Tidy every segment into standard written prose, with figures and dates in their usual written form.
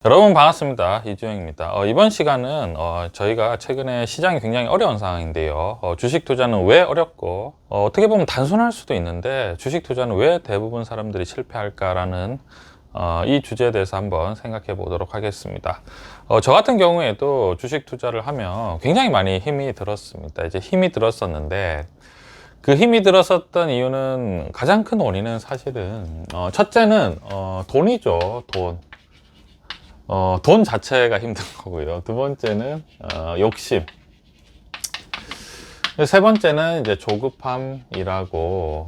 여러분 반갑습니다. 이주영입니다. 이번 시간은 저희가 최근에 시장이 굉장히 어려운 상황인데요. 주식 투자는 왜 어렵고 어떻게 보면 단순할 수도 있는데 주식 투자는 왜 대부분 사람들이 실패할까라는 이 주제에 대해서 한번 생각해 보도록 하겠습니다. 저 같은 경우에도 주식 투자를 하면 굉장히 많이 힘이 들었습니다. 이제 힘이 들었었는데 그 힘이 들었었던 이유는 가장 큰 원인은 사실은 첫째는 돈이죠. 돈 자체가 힘든 거고요. 두 번째는 욕심. 세 번째는 이제 조급함이라고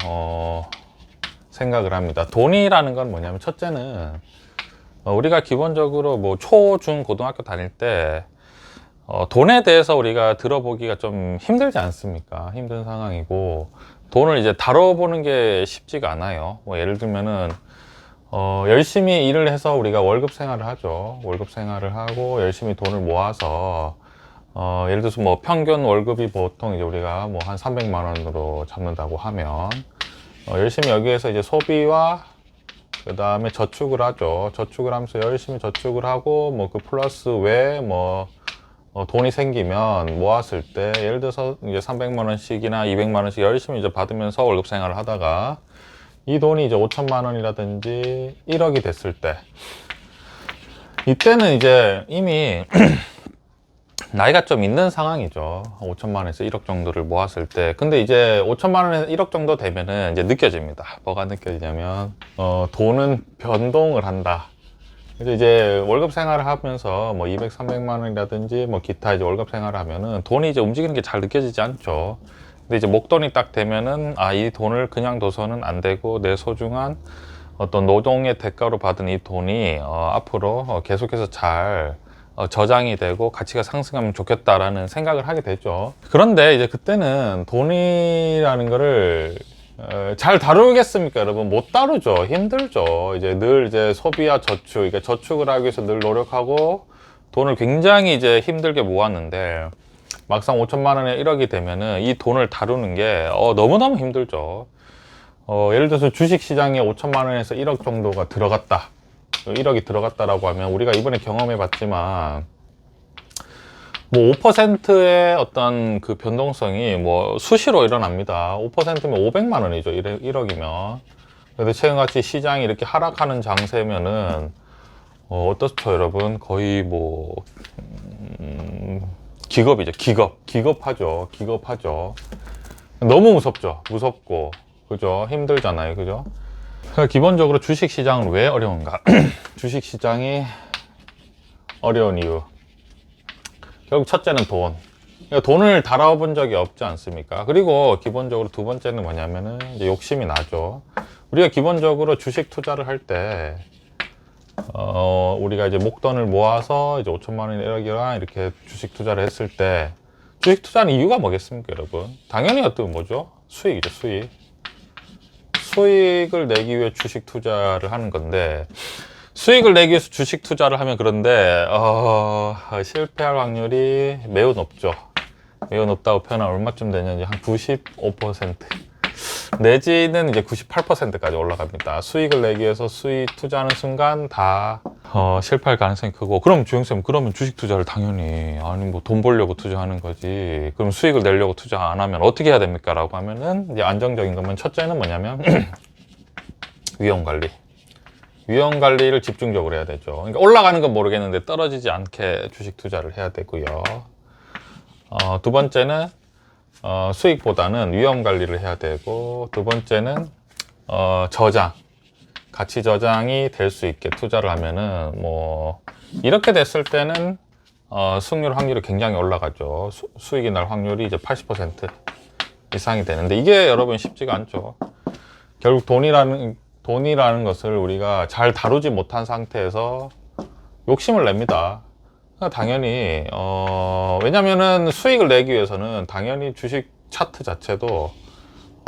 생각을 합니다. 돈이라는 건 뭐냐면 첫째는 우리가 기본적으로 뭐 초, 중, 고등학교 다닐 때 돈에 대해서 우리가 들어보기가 좀 힘들지 않습니까? 힘든 상황이고 돈을 이제 다뤄보는 게 쉽지가 않아요. 뭐 예를 들면은 열심히 일을 해서 우리가 월급 생활을 하죠. 월급 생활을 하고 열심히 돈을 모아서 예를 들어서 뭐 평균 월급이 보통 이제 우리가 뭐 한 300만 원으로 잡는다고 하면 열심히 여기에서 이제 소비와 그 다음에 저축을 하죠. 저축을 하면서 열심히 저축을 하고 뭐 그 플러스 외에 뭐 돈이 생기면 모았을 때 예를 들어서 이제 300만 원씩이나 200만 원씩 열심히 이제 받으면서 월급 생활을 하다가 이 돈이 이제 5천만 원이라든지 1억이 됐을 때 이때는 이제 이미 나이가 좀 있는 상황이죠. 5천만 원에서 1억 정도를 모았을 때. 근데 이제 5천만 원에서 1억 정도 되면은 이제 느껴집니다. 뭐가 느껴지냐면 돈은 변동을 한다. 그래서 이제 월급 생활을 하면서 뭐 200, 300만 원이라든지 뭐 기타 이제 월급 생활을 하면은 돈이 이제 움직이는 게 잘 느껴지지 않죠. 근데 이제 목돈이 딱 되면은 이 돈을 그냥 둬서는 안 되고 내 소중한 어떤 노동의 대가로 받은 이 돈이 앞으로 계속해서 잘 저장이 되고 가치가 상승하면 좋겠다라는 생각을 하게 되죠. 그런데 이제 그때는 돈이라는 거를 잘 다루겠습니까, 여러분? 못 다루죠. 힘들죠. 이제 늘 이제 소비와 저축, 그러니까 저축을 하기 위해서 늘 노력하고 돈을 굉장히 이제 힘들게 모았는데 막상 5천만 원에 1억이 되면은 이 돈을 다루는 게 너무너무 힘들죠. 예를 들어서 주식 시장에 5천만 원에서 1억 정도가 들어갔다. 1억이 들어갔다라고 하면 우리가 이번에 경험해 봤지만 뭐 5%의 어떤 그 변동성이 뭐 수시로 일어납니다. 5%면 500만 원이죠. 1억이면. 그래도 최근같이 시장이 이렇게 하락하는 장세면은 어떻죠, 여러분? 거의 뭐 기겁이죠. 기겁하죠. 너무 무섭죠. 무섭고 그죠? 힘들잖아요. 그죠? 기본적으로 주식 시장은 왜 어려운가? 주식 시장이 어려운 이유. 결국 첫째는 돈. 그러니까 돈을 다뤄본 적이 없지 않습니까? 그리고 기본적으로 두 번째는 뭐냐면은 이제 욕심이 나죠. 우리가 기본적으로 주식 투자를 할 때 우리가 이제 목돈을 모아서 이제 5천만 원, 1억이나 이렇게 주식 투자를 했을 때 주식 투자는 이유가 뭐겠습니까, 여러분? 당연히 어떤 뭐죠? 수익이죠, 수익. 수익을 내기 위해 주식 투자를 하는 건데 수익을 내기 위해서 주식 투자를 하면 그런데 실패할 확률이 매우 높죠. 매우 높다고 표현하면 얼마쯤 되냐면 한 95% 내지는 이제 98%까지 올라갑니다. 수익을 내기 위해서 수익 투자하는 순간 다 실패할 가능성이 크고, 그럼 주영쌤, 그러면 주식 투자를 당연히 뭐 돈 벌려고 투자하는 거지, 그럼 수익을 내려고 투자 안 하면 어떻게 해야 됩니까? 라고 하면은 이제 안정적인 거면 첫째는 뭐냐면 위험 관리를 집중적으로 해야 되죠. 그러니까 올라가는 건 모르겠는데 떨어지지 않게 주식 투자를 해야 되고요. 두 번째는 수익보다는 위험 관리를 해야 되고, 두 번째는 가치 저장이 될 수 있게 투자를 하면은 뭐 이렇게 됐을 때는 승률 확률이 굉장히 올라가죠. 수익이 날 확률이 이제 80% 이상이 되는데 이게 여러분 쉽지가 않죠. 결국 돈이라는 것을 우리가 잘 다루지 못한 상태에서 욕심을 냅니다. 당연히 왜냐면은 수익을 내기 위해서는 당연히 주식 차트 자체도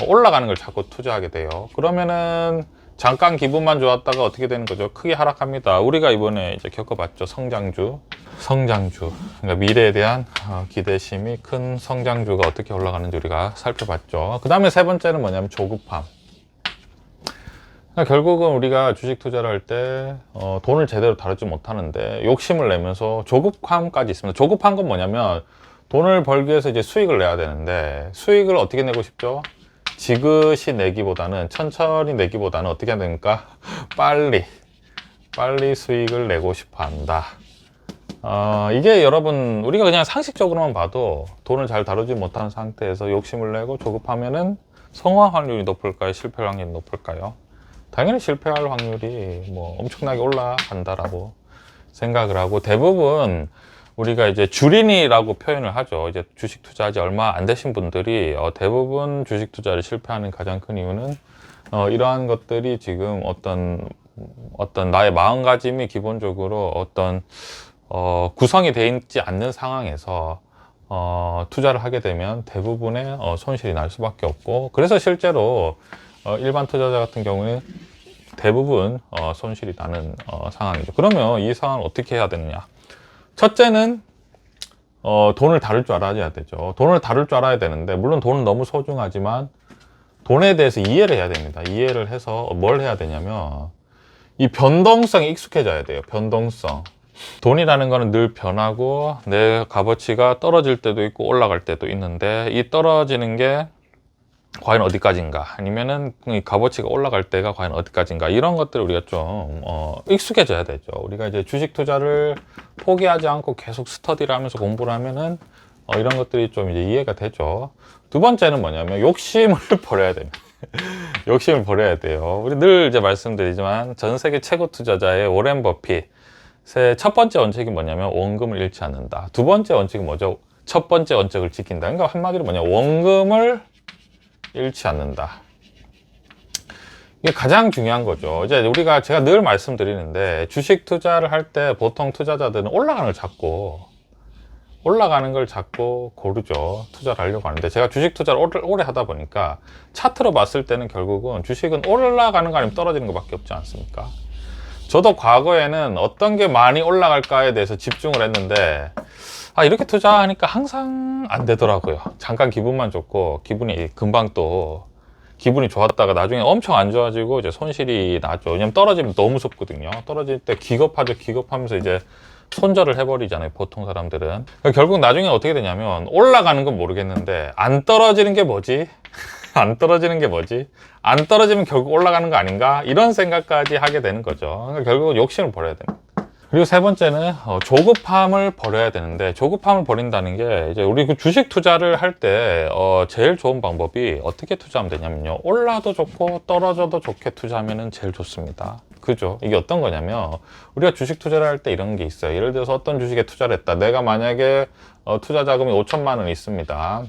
올라가는 걸 자꾸 투자하게 돼요. 그러면은 잠깐 기분만 좋았다가 어떻게 되는 거죠? 크게 하락합니다. 우리가 이번에 이제 겪어봤죠. 성장주. 그러니까 미래에 대한 기대심이 큰 성장주가 어떻게 올라가는지 우리가 살펴봤죠. 그 다음에 세 번째는 뭐냐면 조급함. 그러니까 결국은 우리가 주식 투자를 할 때 돈을 제대로 다루지 못하는데 욕심을 내면서 조급함까지 있습니다. 조급한 건 뭐냐면 돈을 벌기 위해서 이제 수익을 내야 되는데 수익을 어떻게 내고 싶죠? 지그시 내기보다는 천천히 내기보다는 어떻게 해야 됩니까? 빨리 수익을 내고 싶어 한다. 이게 여러분 우리가 그냥 상식적으로만 봐도 돈을 잘 다루지 못하는 상태에서 욕심을 내고 조급하면은 성공 확률이 높을까요? 실패 확률이 높을까요? 당연히 실패할 확률이 뭐 엄청나게 올라간다라고 생각을 하고, 대부분 우리가 이제 주린이라고 표현을 하죠. 이제 주식 투자하지 얼마 안 되신 분들이 대부분 주식 투자를 실패하는 가장 큰 이유는 이러한 것들이 지금 어떤 나의 마음가짐이 기본적으로 어떤 구성이 되어 있지 않는 상황에서 투자를 하게 되면 대부분의 손실이 날 수밖에 없고, 그래서 실제로 일반 투자자 같은 경우는 대부분 손실이 나는 상황이죠. 그러면 이 상황을 어떻게 해야 되느냐? 첫째는 돈을 다룰 줄 알아야 되죠. 돈을 다룰 줄 알아야 되는데, 물론 돈은 너무 소중하지만 돈에 대해서 이해를 해야 됩니다. 이해를 해서 뭘 해야 되냐면 이 변동성에 익숙해져야 돼요. 변동성. 돈이라는 거는 늘 변하고 내 값어치가 떨어질 때도 있고 올라갈 때도 있는데, 이 떨어지는 게 과연 어디까지인가, 아니면은 이 값어치가 올라갈 때가 과연 어디까지인가, 이런 것들을 우리가 좀 익숙해져야 되죠. 우리가 이제 주식 투자를 포기하지 않고 계속 스터디를 하면서 공부를 하면은 이런 것들이 좀 이제 이해가 되죠. 두 번째는 뭐냐면 욕심을 버려야 됩니다. 욕심을 버려야 돼요. 우리 늘 이제 말씀드리지만 전 세계 최고 투자자의 워렌 버핏의 첫 번째 원칙이 뭐냐면 원금을 잃지 않는다. 두 번째 원칙이 뭐죠? 첫 번째 원칙을 지킨다. 그러니까 한마디로 뭐냐, 원금을 잃지 않는다. 이게 가장 중요한 거죠. 이제 우리가 제가 늘 말씀드리는데 주식 투자를 할 때 보통 투자자들은 올라가는 걸 자꾸 고르죠. 투자를 하려고 하는데, 제가 주식 투자를 오래 하다 보니까 차트로 봤을 때는 결국은 주식은 올라가는 거 아니면 떨어지는 것밖에 없지 않습니까? 저도 과거에는 어떤 게 많이 올라갈까에 대해서 집중을 했는데 이렇게 투자하니까 항상 안 되더라고요. 잠깐 기분만 좋고 금방 또 기분이 좋았다가 나중에 엄청 안 좋아지고 이제 손실이 나죠. 왜냐면 떨어지면 너무 무섭거든요. 떨어질 때 기겁하죠. 기겁하면서 이제 손절을 해버리잖아요, 보통 사람들은. 그러니까 결국 나중에 어떻게 되냐면 올라가는 건 모르겠는데 안 떨어지는 게 뭐지? 안 떨어지는 게 뭐지? 안 떨어지면 결국 올라가는 거 아닌가? 이런 생각까지 하게 되는 거죠. 그러니까 결국은 욕심을 버려야 됩니다. 그리고 세 번째는 조급함을 버려야 되는데, 조급함을 버린다는 게 이제 우리 그 주식 투자를 할 때 제일 좋은 방법이 어떻게 투자하면 되냐면요, 올라도 좋고 떨어져도 좋게 투자하면 제일 좋습니다. 그죠? 이게 어떤 거냐면 우리가 주식 투자를 할 때 이런 게 있어요. 예를 들어서 어떤 주식에 투자를 했다. 내가 만약에 투자 자금이 5천만 원 있습니다.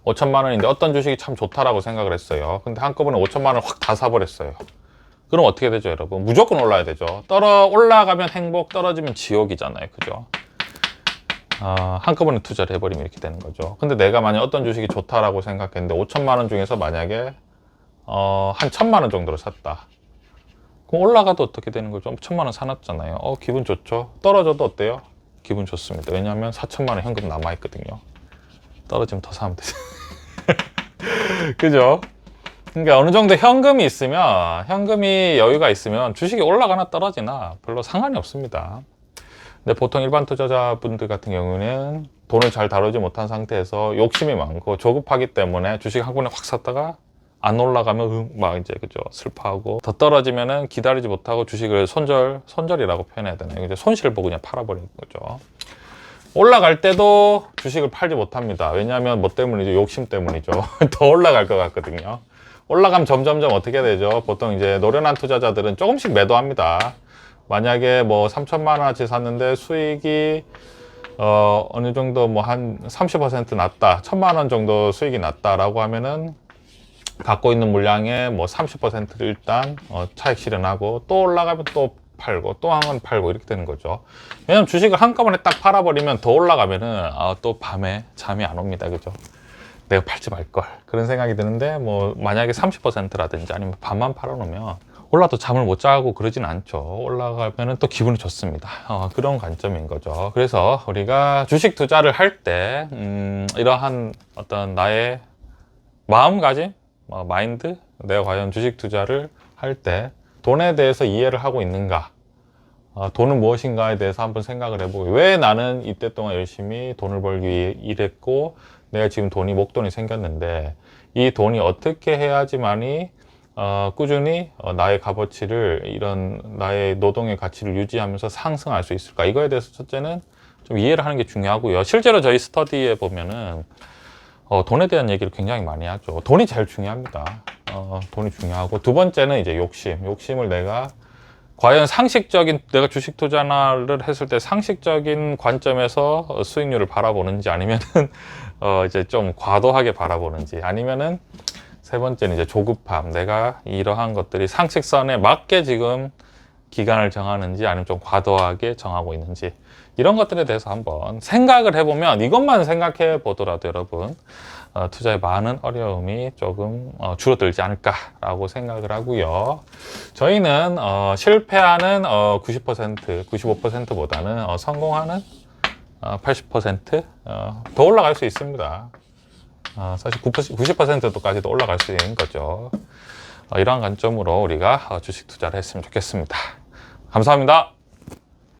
5천만 원인데 어떤 주식이 참 좋다라고 생각을 했어요. 근데 한꺼번에 5천만 원을 확 다 사버렸어요. 그럼 어떻게 되죠, 여러분? 무조건 올라야 되죠. 올라가면 행복, 떨어지면 지옥이잖아요. 그죠? 한꺼번에 투자를 해버리면 이렇게 되는 거죠. 근데 내가 만약 어떤 주식이 좋다라고 생각했는데 5천만 원 중에서 만약에 한 1,000만 원 정도로 샀다. 그럼 올라가도 어떻게 되는 거죠? 1,000만 원 사놨잖아요. 기분 좋죠? 떨어져도 어때요? 기분 좋습니다. 왜냐하면 4천만 원 현금 남아있거든요. 떨어지면 더 사면 되죠. 그죠? 그러니까 어느 정도 현금이 여유가 있으면 주식이 올라가나 떨어지나 별로 상관이 없습니다. 근데 보통 일반 투자자분들 같은 경우는 돈을 잘 다루지 못한 상태에서 욕심이 많고 조급하기 때문에 주식 한 번에 확 샀다가 안 올라가면 막 이제 그죠, 슬퍼하고, 더 떨어지면은 기다리지 못하고 주식을 손절이라고 표현해야 되나요? 이제 손실을 보고 그냥 팔아버리는 거죠. 올라갈 때도 주식을 팔지 못합니다. 왜냐하면 뭐 때문이죠? 욕심 때문이죠. 더 올라갈 것 같거든요. 올라가면 점점점 어떻게 되죠? 보통 이제 노련한 투자자들은 조금씩 매도합니다. 만약에 뭐 3천만 원어치 샀는데 수익이 어느 정도 뭐 한 30% 났다, 1,000만 원 정도 수익이 났다라고 하면은 갖고 있는 물량의 뭐 30%를 일단 차익 실현하고, 또 올라가면 또 팔고 또 한 번 팔고 이렇게 되는 거죠. 왜냐면 주식을 한꺼번에 딱 팔아버리면 더 올라가면은 또 밤에 잠이 안 옵니다. 그죠? 내가 팔지 말걸, 그런 생각이 드는데, 뭐 만약에 30%라든지 아니면 반만 팔아놓으면 올라도 잠을 못 자고 그러진 않죠. 올라가면은 또 기분이 좋습니다. 그런 관점인 거죠. 그래서 우리가 주식 투자를 할 때 이러한 어떤 나의 마음가짐, 마인드, 내가 과연 주식 투자를 할 때 돈에 대해서 이해를 하고 있는가, 돈은 무엇인가에 대해서 한번 생각을 해보고, 왜 나는 이때 동안 열심히 돈을 벌기 위해 일했고 내가 지금 목돈이 생겼는데 이 돈이 어떻게 해야지만이 꾸준히 나의 값어치를, 이런 나의 노동의 가치를 유지하면서 상승할 수 있을까, 이거에 대해서 첫째는 좀 이해를 하는 게 중요하고요. 실제로 저희 스터디에 보면은 돈에 대한 얘기를 굉장히 많이 하죠. 돈이 제일 중요합니다. 돈이 중요하고, 두 번째는 이제 욕심을 내가 과연 상식적인, 내가 주식 투자를 했을 때 상식적인 관점에서 수익률을 바라보는지, 아니면은 이제 좀 과도하게 바라보는지, 아니면은 세 번째는 이제 조급함, 내가 이러한 것들이 상식선에 맞게 지금 기간을 정하는지 아니면 좀 과도하게 정하고 있는지, 이런 것들에 대해서 한번 생각을 해보면, 이것만 생각해 보더라도 여러분 투자에 많은 어려움이 조금 줄어들지 않을까라고 생각을 하고요. 저희는 실패하는 90%, 95%보다는 성공하는 80%더 올라갈 수 있습니다. 사실 90%까지도 올라갈 수 있는 거죠. 이러한 관점으로 우리가 주식 투자를 했으면 좋겠습니다. 감사합니다.